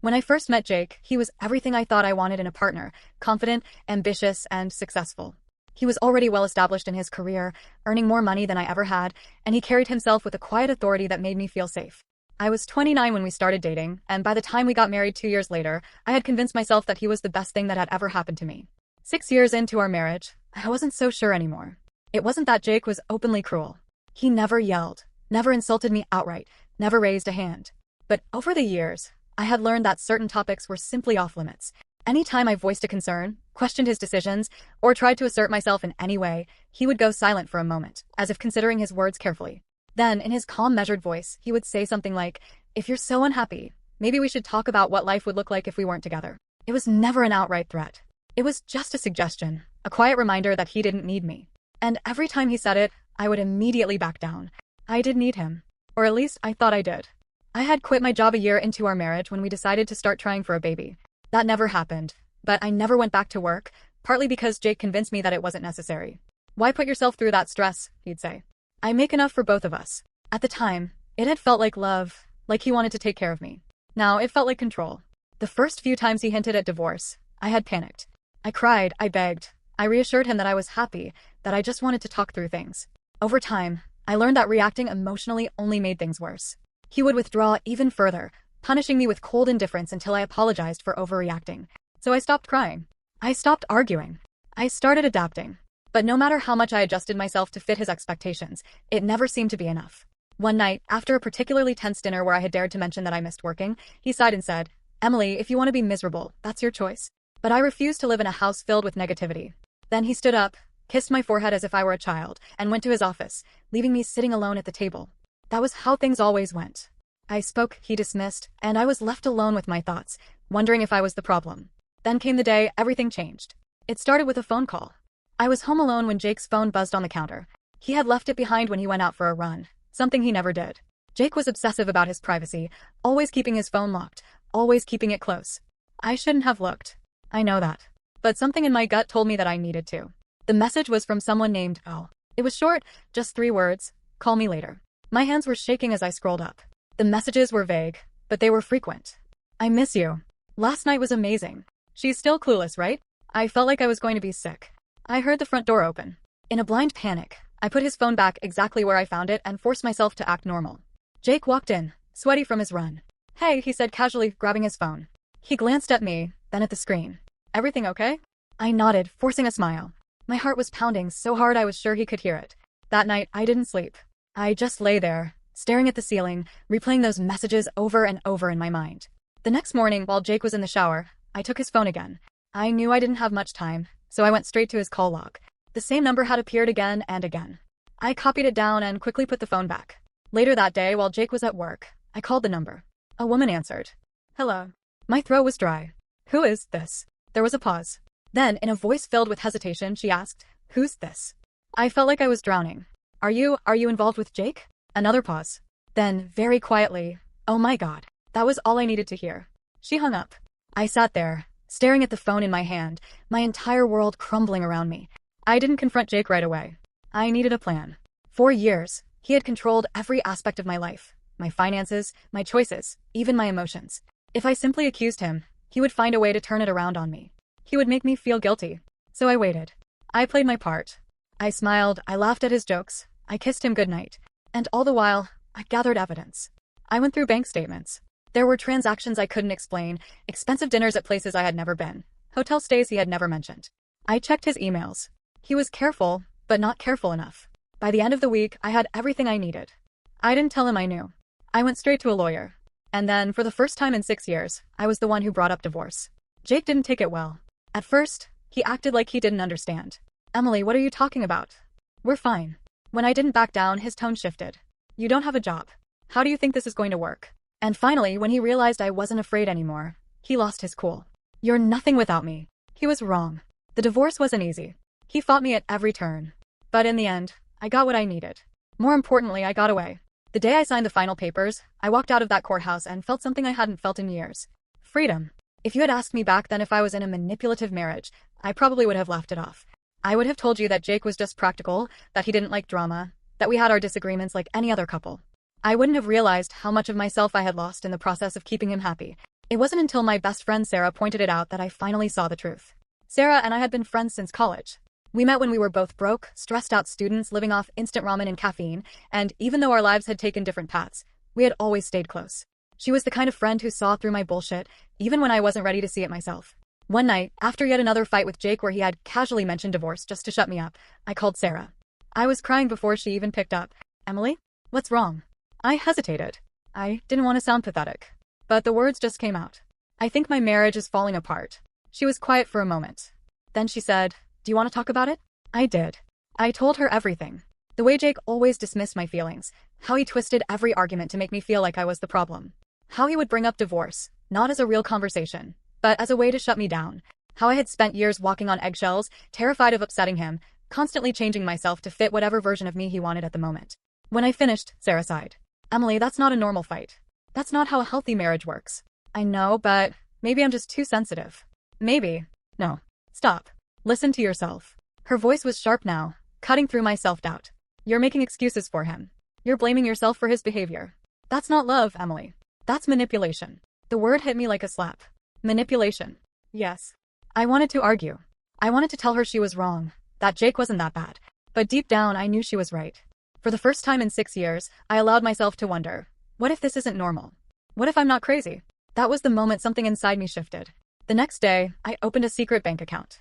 When I first met Jake, he was everything I thought I wanted in a partner: confident, ambitious, and successful. He was already well established in his career, earning more money than I ever had, and he carried himself with a quiet authority that made me feel safe. I was 29 when we started dating, and by the time we got married 2 years later, I had convinced myself that he was the best thing that had ever happened to me. 6 years into our marriage, I wasn't so sure anymore. It wasn't that Jake was openly cruel. He never yelled, never insulted me outright, never raised a hand. But over the years, I had learned that certain topics were simply off limits. Anytime I voiced a concern, questioned his decisions, or tried to assert myself in any way, he would go silent for a moment, as if considering his words carefully. Then, in his calm, measured voice, he would say something like, "If you're so unhappy, maybe we should talk about what life would look like if we weren't together." It was never an outright threat. It was just a suggestion, a quiet reminder that he didn't need me. And every time he said it, I would immediately back down. I did need him. Or at least I thought I did. I had quit my job a year into our marriage when we decided to start trying for a baby. That never happened, but I never went back to work, partly because Jake convinced me that it wasn't necessary. "Why put yourself through that stress?" he'd say. "I make enough for both of us." At the time, it had felt like love, like he wanted to take care of me. Now it felt like control. The first few times he hinted at divorce, I had panicked. I cried, I begged. I reassured him that I was happy, that I just wanted to talk through things. Over time, I learned that reacting emotionally only made things worse. He would withdraw even further, punishing me with cold indifference until I apologized for overreacting. So I stopped crying. I stopped arguing. I started adapting. But no matter how much I adjusted myself to fit his expectations, it never seemed to be enough. One night, after a particularly tense dinner where I had dared to mention that I missed working, he sighed and said, "Emily, if you want to be miserable, that's your choice." But I refused to live in a house filled with negativity. Then he stood up, kissed my forehead as if I were a child, and went to his office, leaving me sitting alone at the table. That was how things always went. I spoke, he dismissed, and I was left alone with my thoughts, wondering if I was the problem. Then came the day everything changed. It started with a phone call. I was home alone when Jake's phone buzzed on the counter. He had left it behind when he went out for a run, something he never did. Jake was obsessive about his privacy, always keeping his phone locked, always keeping it close. I shouldn't have looked. I know that. But something in my gut told me that I needed to. The message was from someone named O. It was short, just 3 words, "Call me later." My hands were shaking as I scrolled up. The messages were vague, but they were frequent. "I miss you. Last night was amazing." She's still clueless, right? I felt like I was going to be sick. I heard the front door open. In a blind panic, I put his phone back exactly where I found it and forced myself to act normal. Jake walked in, sweaty from his run. "Hey," he said casually, grabbing his phone. He glanced at me, then at the screen. "Everything okay?" I nodded, forcing a smile. My heart was pounding so hard I was sure he could hear it. That night, I didn't sleep. I just lay there, staring at the ceiling, replaying those messages over and over in my mind. The next morning, while Jake was in the shower, I took his phone again. I knew I didn't have much time, so I went straight to his call log. The same number had appeared again and again. I copied it down and quickly put the phone back. Later that day, while Jake was at work, I called the number. A woman answered. "Hello." My throat was dry. "Who is this?" There was a pause. Then, in a voice filled with hesitation, she asked, "Who's this?" I felt like I was drowning. Are you involved with Jake?" Another pause. Then, very quietly, "Oh my God." That was all I needed to hear. She hung up. I sat there, staring at the phone in my hand, my entire world crumbling around me. I didn't confront Jake right away. I needed a plan. For years, he had controlled every aspect of my life. My finances, my choices, even my emotions. If I simply accused him, he would find a way to turn it around on me. He would make me feel guilty. So I waited. I played my part. I smiled, I laughed at his jokes, I kissed him goodnight. And all the while, I gathered evidence. I went through bank statements. There were transactions I couldn't explain, expensive dinners at places I had never been, hotel stays he had never mentioned. I checked his emails. He was careful, but not careful enough. By the end of the week, I had everything I needed. I didn't tell him I knew. I went straight to a lawyer. And then, for the first time in 6 years, I was the one who brought up divorce. Jake didn't take it well. At first, he acted like he didn't understand. "Emily, what are you talking about? We're fine." When I didn't back down, his tone shifted. "You don't have a job. How do you think this is going to work?" And finally, when he realized I wasn't afraid anymore, he lost his cool. "You're nothing without me." He was wrong. The divorce wasn't easy. He fought me at every turn. But in the end, I got what I needed. More importantly, I got away. The day I signed the final papers, I walked out of that courthouse and felt something I hadn't felt in years. Freedom. If you had asked me back then if I was in a manipulative marriage, I probably would have laughed it off. I would have told you that Jake was just practical, that he didn't like drama, that we had our disagreements like any other couple. I wouldn't have realized how much of myself I had lost in the process of keeping him happy. It wasn't until my best friend Sarah pointed it out that I finally saw the truth. Sarah and I had been friends since college. We met when we were both broke, stressed out students living off instant ramen and caffeine, and even though our lives had taken different paths, we had always stayed close. She was the kind of friend who saw through my bullshit, even when I wasn't ready to see it myself. One night, after yet another fight with Jake where he had casually mentioned divorce just to shut me up, I called Sarah. I was crying before she even picked up. "Emily? What's wrong?" I hesitated. I didn't want to sound pathetic. But the words just came out. "I think my marriage is falling apart." She was quiet for a moment. Then she said, "Do you want to talk about it?" I did. I told her everything. The way Jake always dismissed my feelings, how he twisted every argument to make me feel like I was the problem. How he would bring up divorce, not as a real conversation, but as a way to shut me down. How I had spent years walking on eggshells, terrified of upsetting him, constantly changing myself to fit whatever version of me he wanted at the moment. When I finished, Sarah sighed. "Emily, that's not a normal fight. That's not how a healthy marriage works." "I know, but maybe I'm just too sensitive." "Maybe." "No. Stop. Listen to yourself." Her voice was sharp now, cutting through my self-doubt. "You're making excuses for him. You're blaming yourself for his behavior. That's not love, Emily. That's manipulation." The word hit me like a slap. Manipulation. Yes. I wanted to argue. I wanted to tell her she was wrong, that Jake wasn't that bad. But deep down, I knew she was right. For the first time in 6 years, I allowed myself to wonder, what if this isn't normal? What if I'm not crazy? That was the moment something inside me shifted. The next day, I opened a secret bank account.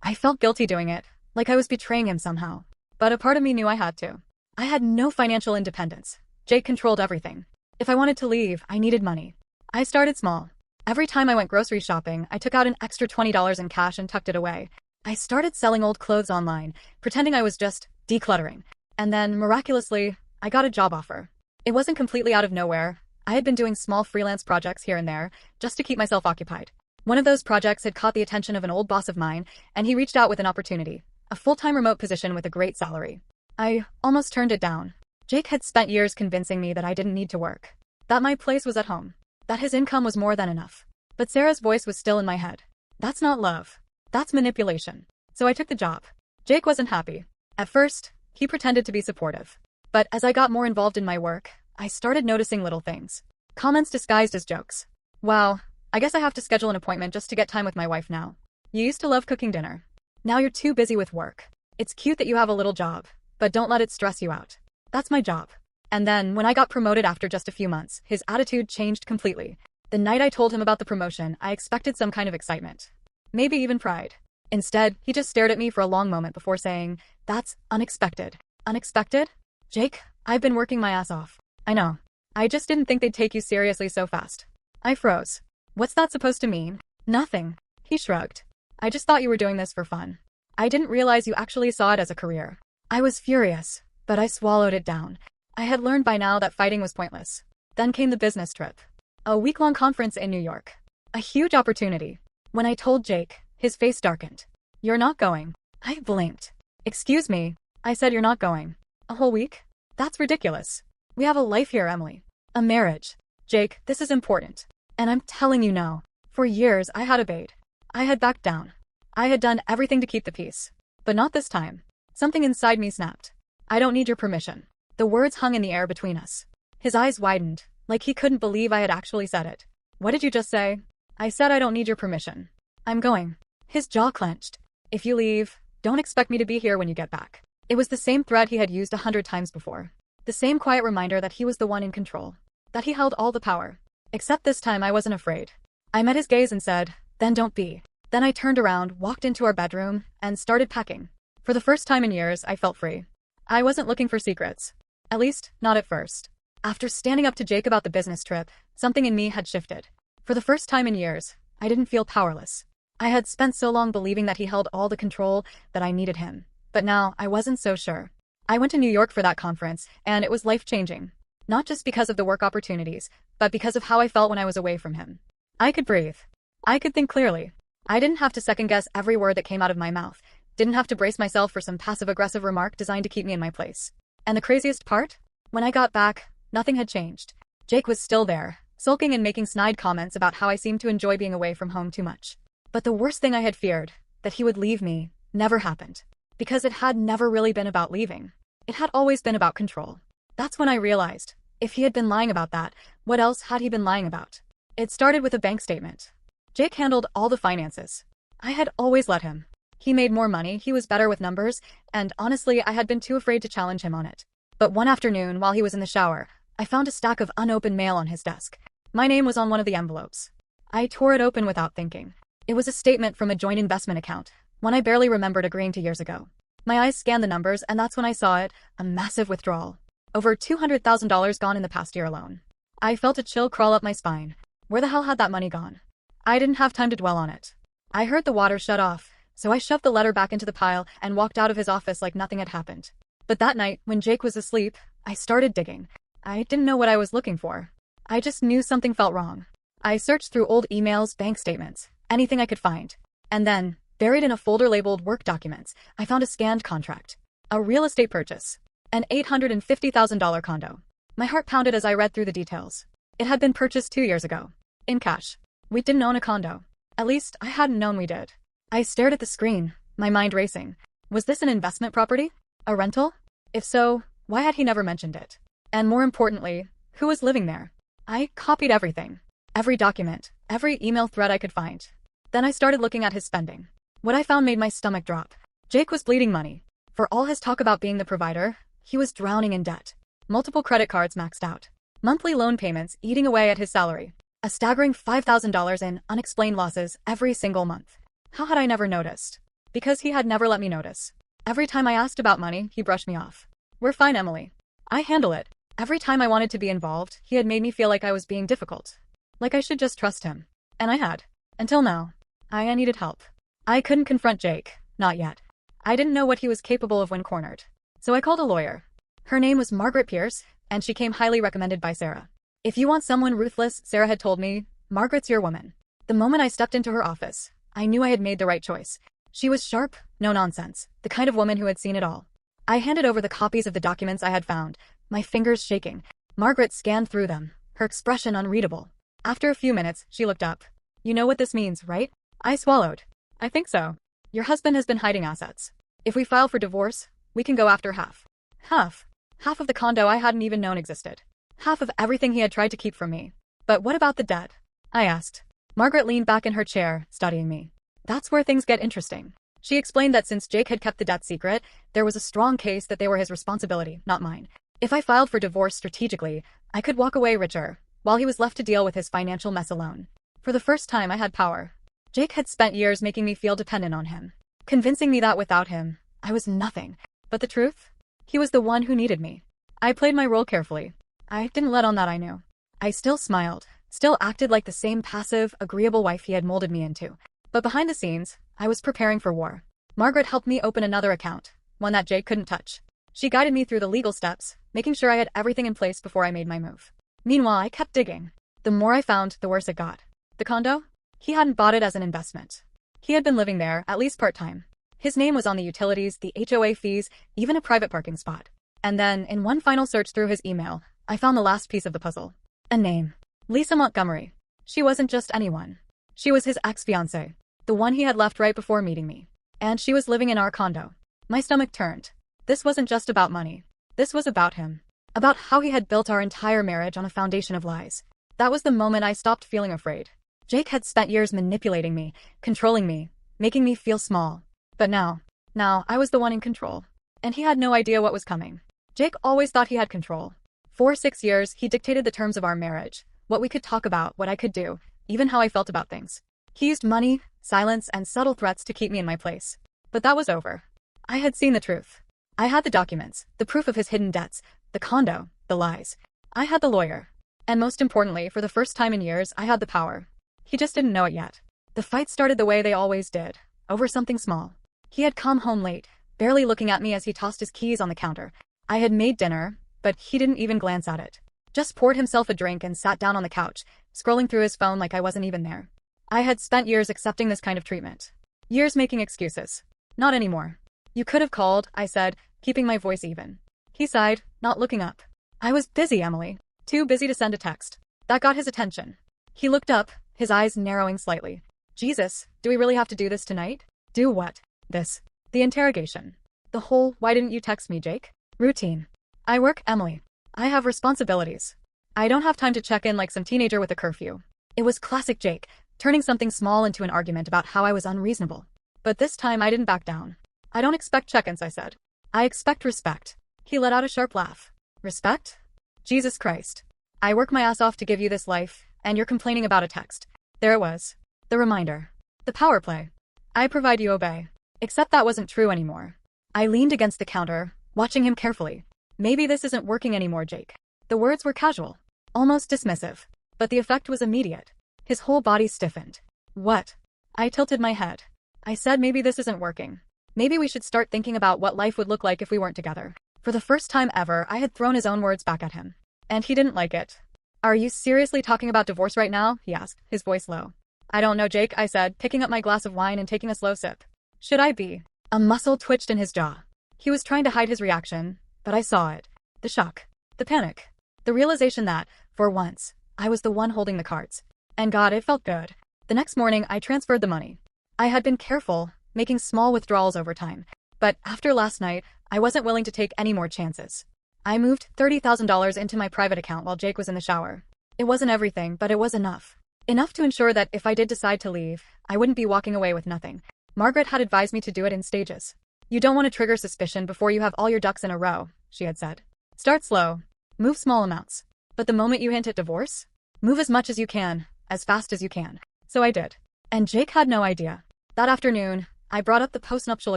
I felt guilty doing it, like I was betraying him somehow. But a part of me knew I had to. I had no financial independence. Jake controlled everything. If I wanted to leave, I needed money. I started small. Every time I went grocery shopping, I took out an extra $20 in cash and tucked it away. I started selling old clothes online, pretending I was just decluttering. And then, miraculously, I got a job offer. It wasn't completely out of nowhere. I had been doing small freelance projects here and there, just to keep myself occupied. One of those projects had caught the attention of an old boss of mine, and he reached out with an opportunity, a full-time remote position with a great salary. I almost turned it down. Jake had spent years convincing me that I didn't need to work, that my place was at home, that his income was more than enough. But Sarah's voice was still in my head. "That's not love. That's manipulation." So I took the job. Jake wasn't happy. At first, he pretended to be supportive. But as I got more involved in my work, I started noticing little things. Comments disguised as jokes. "Wow, I guess I have to schedule an appointment just to get time with my wife now. You used to love cooking dinner. Now you're too busy with work. It's cute that you have a little job, but don't let it stress you out." That's my job. And then, when I got promoted after just a few months, his attitude changed completely. The night I told him about the promotion, I expected some kind of excitement. Maybe even pride. Instead, he just stared at me for a long moment before saying, "That's unexpected." Unexpected? "Jake, I've been working my ass off." "I know. I just didn't think they'd take you seriously so fast." I froze. "What's that supposed to mean?" "Nothing." He shrugged. "I just thought you were doing this for fun. I didn't realize you actually saw it as a career." I was furious, but I swallowed it down. I had learned by now that fighting was pointless. Then came the business trip. A week-long conference in New York. A huge opportunity. When I told Jake, his face darkened. "You're not going." I blinked. "Excuse me." I said, "You're not going." "A whole week? That's ridiculous. We have a life here, Emily. A marriage. Jake, this is important. And I'm telling you now. For years, I had obeyed. I had backed down. I had done everything to keep the peace. But not this time." Something inside me snapped. "I don't need your permission." The words hung in the air between us. His eyes widened, like he couldn't believe I had actually said it. "What did you just say?" "I said I don't need your permission. I'm going." His jaw clenched. "If you leave, don't expect me to be here when you get back." It was the same threat he had used 100 times before. The same quiet reminder that he was the one in control. That he held all the power. Except this time I wasn't afraid. I met his gaze and said, "Then don't be." Then I turned around, walked into our bedroom, and started packing. For the first time in years, I felt free. I wasn't looking for secrets. At least, not at first. After standing up to Jake about the business trip, something in me had shifted. For the first time in years, I didn't feel powerless. I had spent so long believing that he held all the control that I needed him. But now, I wasn't so sure. I went to New York for that conference, and it was life-changing. Not just because of the work opportunities, but because of how I felt when I was away from him. I could breathe. I could think clearly. I didn't have to second-guess every word that came out of my mouth. Didn't have to brace myself for some passive-aggressive remark designed to keep me in my place. And the craziest part? When I got back, nothing had changed. Jake was still there, sulking and making snide comments about how I seemed to enjoy being away from home too much. But the worst thing I had feared, that he would leave me, never happened. Because it had never really been about leaving. It had always been about control. That's when I realized, if he had been lying about that, what else had he been lying about? It started with a bank statement. Jake handled all the finances. I had always let him. He made more money, he was better with numbers, and honestly, I had been too afraid to challenge him on it. But one afternoon, while he was in the shower, I found a stack of unopened mail on his desk. My name was on one of the envelopes. I tore it open without thinking. It was a statement from a joint investment account, one I barely remembered agreeing to years ago. My eyes scanned the numbers, and that's when I saw it, a massive withdrawal. Over $200,000 gone in the past year alone. I felt a chill crawl up my spine. Where the hell had that money gone? I didn't have time to dwell on it. I heard the water shut off, so I shoved the letter back into the pile and walked out of his office like nothing had happened. But that night, when Jake was asleep, I started digging. I didn't know what I was looking for. I just knew something felt wrong. I searched through old emails, bank statements, anything I could find. And then, buried in a folder labeled work documents, I found a scanned contract. A real estate purchase. An $850,000 condo. My heart pounded as I read through the details. It had been purchased 2 years ago. In cash. We didn't own a condo. At least, I hadn't known we did. I stared at the screen, my mind racing. Was this an investment property? A rental? If so, why had he never mentioned it? And more importantly, who was living there? I copied everything. Every document, every email thread I could find. Then I started looking at his spending. What I found made my stomach drop. Jake was bleeding money. For all his talk about being the provider, he was drowning in debt. Multiple credit cards maxed out. Monthly loan payments eating away at his salary. A staggering $5,000 in unexplained losses every single month. How had I never noticed? Because he had never let me notice. Every time I asked about money, he brushed me off. We're fine, Emily. I handle it. Every time I wanted to be involved, he had made me feel like I was being difficult. Like I should just trust him. And I had. Until now. I needed help. I couldn't confront Jake. Not yet. I didn't know what he was capable of when cornered. So I called a lawyer. Her name was Margaret Pierce, and she came highly recommended by Sarah. If you want someone ruthless, Sarah had told me, Margaret's your woman. The moment I stepped into her office, I knew I had made the right choice. She was sharp, no nonsense, the kind of woman who had seen it all. I handed over the copies of the documents I had found, my fingers shaking. Margaret scanned through them, her expression unreadable. After a few minutes, she looked up. You know what this means, right? I swallowed. I think so. Your husband has been hiding assets. If we file for divorce, we can go after half. Half. Half of the condo I hadn't even known existed. Half of everything he had tried to keep from me. But what about the debt? I asked. Margaret leaned back in her chair, studying me. That's where things get interesting. She explained that since Jake had kept the debt secret, there was a strong case that they were his responsibility, not mine. If I filed for divorce strategically, I could walk away richer, while he was left to deal with his financial mess alone. For the first time, I had power. Jake had spent years making me feel dependent on him, convincing me that without him, I was nothing. But the truth? He was the one who needed me. I played my role carefully. I didn't let on that I knew. I still smiled, still acted like the same passive, agreeable wife he had molded me into. But behind the scenes, I was preparing for war. Margaret helped me open another account, one that Jake couldn't touch. She guided me through the legal steps, making sure I had everything in place before I made my move. Meanwhile, I kept digging. The more I found, the worse it got. The condo? He hadn't bought it as an investment. He had been living there, at least part-time. His name was on the utilities, the HOA fees, even a private parking spot. And then, in one final search through his email, I found the last piece of the puzzle. A name. Lisa Montgomery. She wasn't just anyone. She was his ex-fiancée, the one he had left right before meeting me. And she was living in our condo. My stomach turned. This wasn't just about money. This was about him. About how he had built our entire marriage on a foundation of lies. That was the moment I stopped feeling afraid. Jake had spent years manipulating me, controlling me, making me feel small. But now I was the one in control. And he had no idea what was coming. Jake always thought he had control. For 6 years, he dictated the terms of our marriage, what we could talk about, what I could do, even how I felt about things. He used money, silence, and subtle threats to keep me in my place. But that was over. I had seen the truth. I had the documents, the proof of his hidden debts, the condo, the lies. I had the lawyer. And most importantly, for the first time in years, I had the power. He just didn't know it yet. The fight started the way they always did, over something small. He had come home late, barely looking at me as he tossed his keys on the counter. I had made dinner, but he didn't even glance at it. Just poured himself a drink and sat down on the couch, scrolling through his phone like I wasn't even there. I had spent years accepting this kind of treatment. Years making excuses. Not anymore. You could have called, I said, keeping my voice even. He sighed, not looking up. I was busy, Emily. Too busy to send a text. That got his attention. He looked up, his eyes narrowing slightly. Jesus, do we really have to do this tonight? Do what? This. The interrogation. The whole, why didn't you text me, Jake? Routine. I work, Emily. I have responsibilities. I don't have time to check in like some teenager with a curfew. It was classic Jake, turning something small into an argument about how I was unreasonable. But this time I didn't back down. I don't expect check-ins, I said. I expect respect. He let out a sharp laugh. Respect? Jesus Christ. I work my ass off to give you this life, and you're complaining about a text. There it was. The reminder. The power play. I provide, you obey. Except that wasn't true anymore. I leaned against the counter, watching him carefully. Maybe this isn't working anymore, Jake. The words were casual, almost dismissive, but the effect was immediate. His whole body stiffened. What? I tilted my head. I said maybe this isn't working. Maybe we should start thinking about what life would look like if we weren't together. For the first time ever, I had thrown his own words back at him. And he didn't like it. Are you seriously talking about divorce right now? He asked, his voice low. I don't know, Jake, I said, picking up my glass of wine and taking a slow sip. Should I be? A muscle twitched in his jaw. He was trying to hide his reaction, but I saw it. The shock. The panic. The realization that, for once, I was the one holding the cards. And God, it felt good. The next morning, I transferred the money. I had been careful, making small withdrawals over time. But after last night, I wasn't willing to take any more chances. I moved $30,000 into my private account while Jake was in the shower. It wasn't everything, but it was enough. Enough to ensure that if I did decide to leave, I wouldn't be walking away with nothing. Margaret had advised me to do it in stages. You don't want to trigger suspicion before you have all your ducks in a row, she had said. Start slow. Move small amounts. But the moment you hint at divorce, move as much as you can, as fast as you can. So I did. And Jake had no idea. That afternoon, I brought up the postnuptial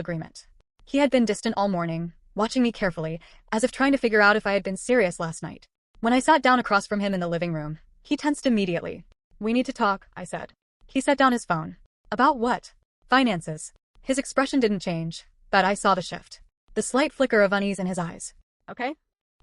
agreement. He had been distant all morning, watching me carefully, as if trying to figure out if I had been serious last night. When I sat down across from him in the living room, he tensed immediately. We need to talk, I said. He set down his phone. About what? Finances. His expression didn't change, but I saw the shift. The slight flicker of unease in his eyes. Okay?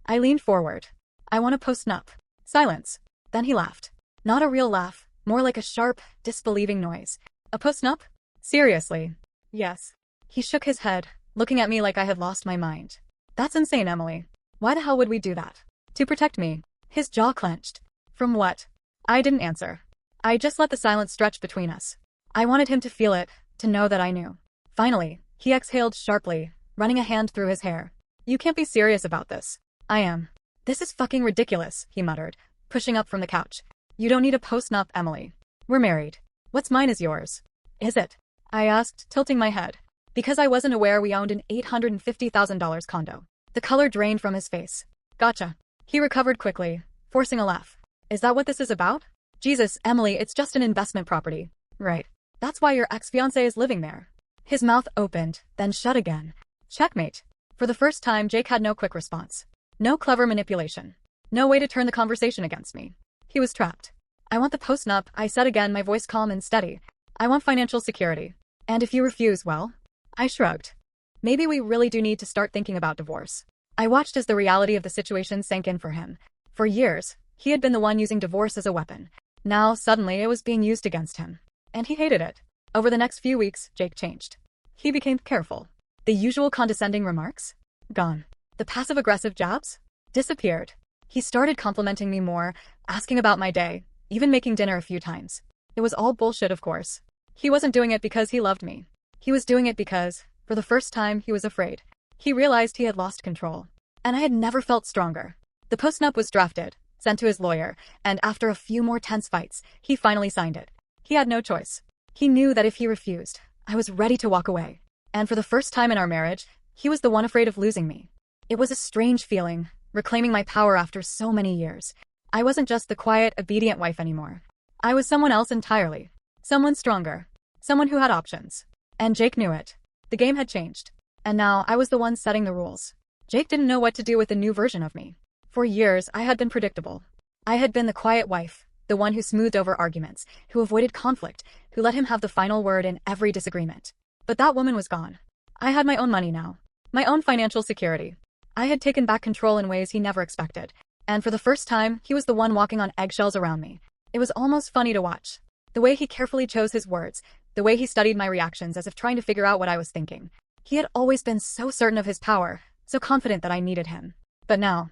I leaned forward. I want to postnup. Silence. Then he laughed. Not a real laugh, more like a sharp, disbelieving noise. A postnup? Seriously. Yes. He shook his head, looking at me like I had lost my mind. That's insane, Emily. Why the hell would we do that? To protect me. His jaw clenched. From what? I didn't answer. I just let the silence stretch between us. I wanted him to feel it, to know that I knew. Finally, he exhaled sharply, running a hand through his hair. You can't be serious about this. I am. This is fucking ridiculous, he muttered, pushing up from the couch. You don't need a postnup, Emily. We're married. What's mine is yours. Is it? I asked, tilting my head. Because I wasn't aware we owned an $850,000 condo. The color drained from his face. Gotcha. He recovered quickly, forcing a laugh. Is that what this is about? Jesus, Emily, it's just an investment property. Right. That's why your ex-fiancé is living there. His mouth opened, then shut again. Checkmate. For the first time, Jake had no quick response. No clever manipulation. No way to turn the conversation against me. He was trapped. I want the postnup, I said again, my voice calm and steady. I want financial security. And if you refuse, well? I shrugged. Maybe we really do need to start thinking about divorce. I watched as the reality of the situation sank in for him. For years, he had been the one using divorce as a weapon. Now, suddenly, it was being used against him. And he hated it. Over the next few weeks, Jake changed. He became careful. The usual condescending remarks? Gone. The passive-aggressive jabs? Disappeared. He started complimenting me more, asking about my day, even making dinner a few times. It was all bullshit, of course. He wasn't doing it because he loved me. He was doing it because, for the first time, he was afraid. He realized he had lost control. And I had never felt stronger. The postnup was drafted, sent to his lawyer, and after a few more tense fights, he finally signed it. He had no choice. He knew that if he refused, I was ready to walk away. And for the first time in our marriage, he was the one afraid of losing me. It was a strange feeling, reclaiming my power after so many years. I wasn't just the quiet, obedient wife anymore. I was someone else entirely. Someone stronger. Someone who had options. And Jake knew it. The game had changed. And now I was the one setting the rules. Jake didn't know what to do with the new version of me. For years, I had been predictable. I had been the quiet wife, the one who smoothed over arguments, who avoided conflict, who let him have the final word in every disagreement. But that woman was gone. I had my own money now. My own financial security. I had taken back control in ways he never expected. And for the first time, he was the one walking on eggshells around me. It was almost funny to watch. The way he carefully chose his words, the way he studied my reactions as if trying to figure out what I was thinking. He had always been so certain of his power, so confident that I needed him. But now,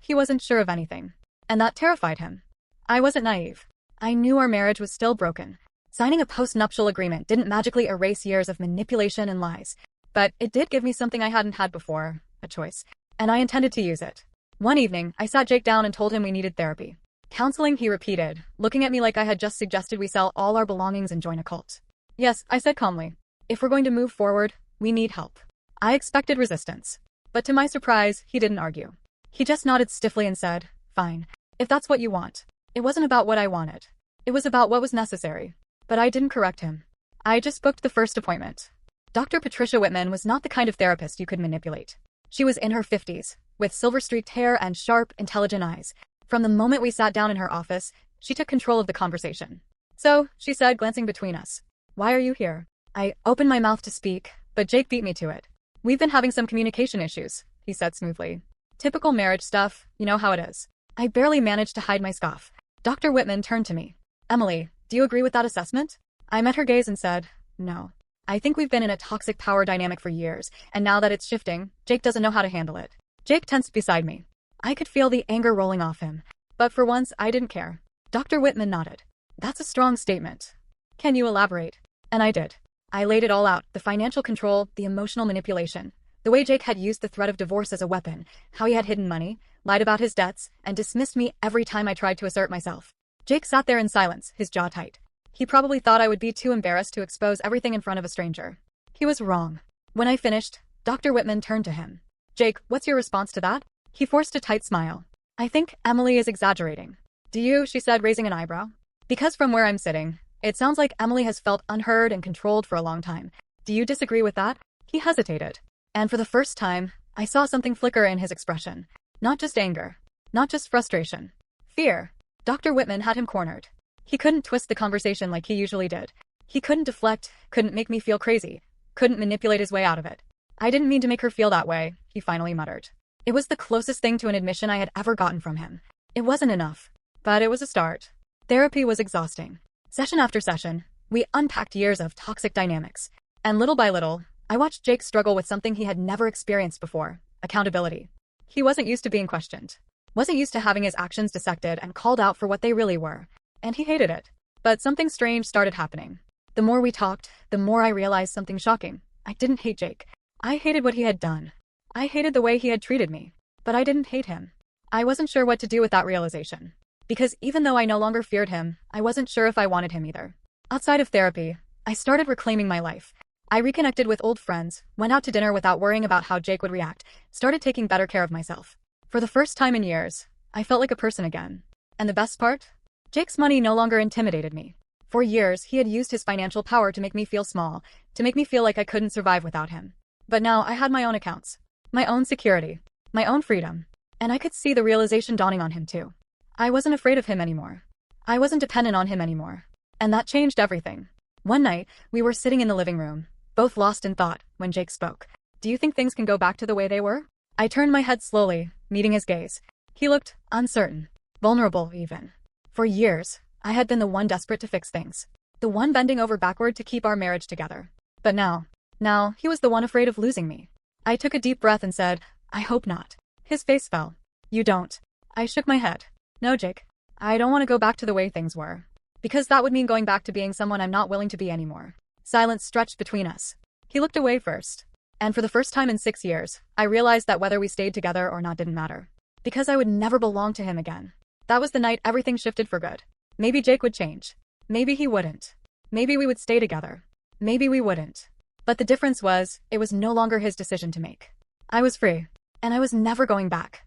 he wasn't sure of anything. And that terrified him. I wasn't naive. I knew our marriage was still broken. Signing a post-nuptial agreement didn't magically erase years of manipulation and lies. But it did give me something I hadn't had before, a choice. And I intended to use it. One evening, I sat Jake down and told him we needed therapy. Counseling, he repeated, looking at me like I had just suggested we sell all our belongings and join a cult. Yes, I said calmly. If we're going to move forward, we need help. I expected resistance. But to my surprise, he didn't argue. He just nodded stiffly and said, fine, if that's what you want. It wasn't about what I wanted. It was about what was necessary. But I didn't correct him. I just booked the first appointment. Dr. Patricia Whitman was not the kind of therapist you could manipulate. She was in her 50s, with silver-streaked hair and sharp, intelligent eyes. From the moment we sat down in her office, she took control of the conversation. So, she said, glancing between us, why are you here? I opened my mouth to speak, but Jake beat me to it. We've been having some communication issues, he said smoothly. Typical marriage stuff, you know how it is. I barely managed to hide my scoff. Dr. Whitman turned to me. Emily, do you agree with that assessment? I met her gaze and said, no. I think we've been in a toxic power dynamic for years, and now that it's shifting, Jake doesn't know how to handle it. Jake tensed beside me. I could feel the anger rolling off him. But for once, I didn't care. Dr. Whitman nodded. That's a strong statement. Can you elaborate? And I did. I laid it all out, the financial control, the emotional manipulation, the way Jake had used the threat of divorce as a weapon, how he had hidden money, lied about his debts, and dismissed me every time I tried to assert myself. Jake sat there in silence, his jaw tight. He probably thought I would be too embarrassed to expose everything in front of a stranger. He was wrong. When I finished, Dr. Whitman turned to him. Jake, what's your response to that? He forced a tight smile. I think Emily is exaggerating. Do you? She said, raising an eyebrow. Because from where I'm sitting, it sounds like Emily has felt unheard and controlled for a long time. Do you disagree with that? He hesitated. And for the first time, I saw something flicker in his expression. Not just anger. Not just frustration. Fear. Dr. Whitman had him cornered. He couldn't twist the conversation like he usually did. He couldn't deflect, couldn't make me feel crazy, couldn't manipulate his way out of it. I didn't mean to make her feel that way, he finally muttered. It was the closest thing to an admission I had ever gotten from him. It wasn't enough, but it was a start. Therapy was exhausting. Session after session, we unpacked years of toxic dynamics. And little by little, I watched Jake struggle with something he had never experienced before, accountability. He wasn't used to being questioned. Wasn't used to having his actions dissected and called out for what they really were. And he hated it. But something strange started happening. The more we talked, the more I realized something shocking. I didn't hate Jake. I hated what he had done. I hated the way he had treated me. But I didn't hate him. I wasn't sure what to do with that realization. Because even though I no longer feared him, I wasn't sure if I wanted him either. Outside of therapy, I started reclaiming my life. I reconnected with old friends, went out to dinner without worrying about how Jake would react, started taking better care of myself. For the first time in years, I felt like a person again. And the best part? Jake's money no longer intimidated me. For years, he had used his financial power to make me feel small, to make me feel like I couldn't survive without him. But now I had my own accounts, my own security, my own freedom. And I could see the realization dawning on him too. I wasn't afraid of him anymore. I wasn't dependent on him anymore. And that changed everything. One night, we were sitting in the living room, both lost in thought, when Jake spoke. Do you think things can go back to the way they were? I turned my head slowly, meeting his gaze. He looked uncertain, vulnerable even. For years, I had been the one desperate to fix things. The one bending over backward to keep our marriage together. But now, he was the one afraid of losing me. I took a deep breath and said, I hope not. His face fell. You don't. I shook my head. No, Jake. I don't want to go back to the way things were. Because that would mean going back to being someone I'm not willing to be anymore. Silence stretched between us. He looked away first. And for the first time in 6 years, I realized that whether we stayed together or not didn't matter. Because I would never belong to him again. That was the night everything shifted for good. Maybe Jake would change. Maybe he wouldn't. Maybe we would stay together. Maybe we wouldn't. But the difference was, it was no longer his decision to make. I was free. And I was never going back.